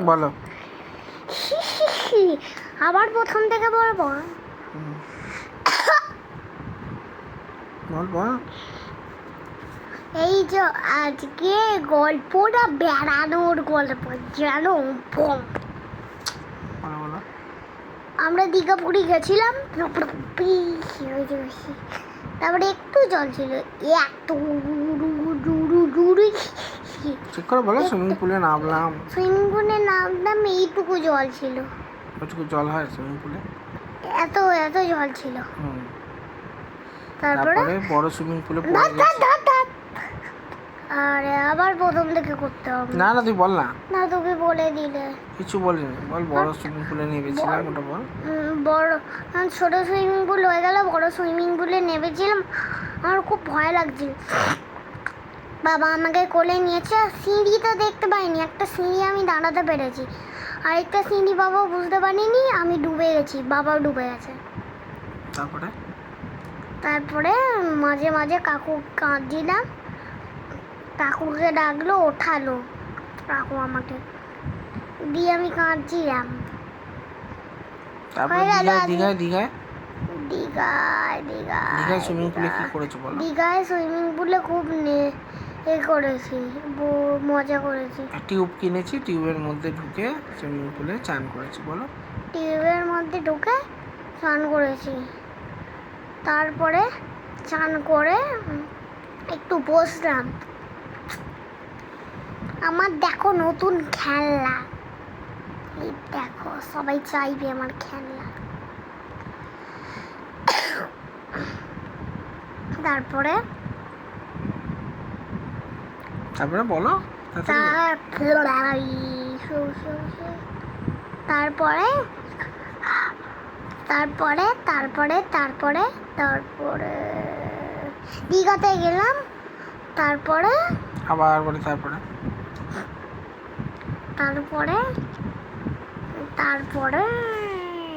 বলো। আবার প্রথম থেকে বলবো। বল বল। এই যে আজকে গল্পটা বেড়ানোর গল্প জানো। বলো বলো। আমরা দীঘা পুরী গেছিলাম, তারপরে একটু জল ছিল, এত ঠিক করে বলো। সুইমিং পুলে নামলাম। সুইমিং পুলে নামলাম, এইটুকু জল ছিল। ওইটুকু জল হয় সুইমিং পুলে? এত এত জল ছিল। তারপরে বড় সুইমিং পুলে পড়ে গেছি। আরে আবার প্রথম থেকে করতে হবে। না না তুই বল না। না তুমি বলে দিলে। কিছু বলিনি, বল। বড় সুইমিং পুলে নেমেছিলাম, ওটা বল। বড় ছোট সুইমিং পুল হয়ে গেল, বড় সুইমিং পুলে নেমেছিলাম। আমার খুব ভয় লাগছিল। বাবা আমাকে কোলে নিয়েছে, সিঁড়ি তো দেখতে পাইনি, একটা সিঁড়ি আমি দাঁড়াতে পেরেছি, আরেকটা সিঁড়ি বাবা বুঝতে পারিনি, আমি ডুবে গেছি, বাবাও ডুবে গেছে। তারপরে মাঝে মাঝে কাকু কাঁদছিলাম, কাকুকে ডাকলো, ওঠালো কাকু আমাকে, দিয়ে আমি কাঁদছিলাম। দীঘায় সুইমিং পুলে কি করেছো বলো? দীঘায় সুইমিং পুলে খুব করেছি, মজা করেছি। টিউব কিনেছি, টিউবের মধ্যে ঢুকে সুইমিং পুলে চান করেছি। বলো। টিউবের মধ্যে ঢুকে স্নান করেছি, তারপরে স্নান করে একটু বসলাম। আমার দেখো নতুন খেলনা, এই দেখো সবাই চাইবে আমার খেলনা। তারপরে বলো। তারপরে তারপরে তারপরে তারপরে তারপরে দীঘাতে গেলাম। তারপরে আবার বলি তারপরে তারপরে তারপরে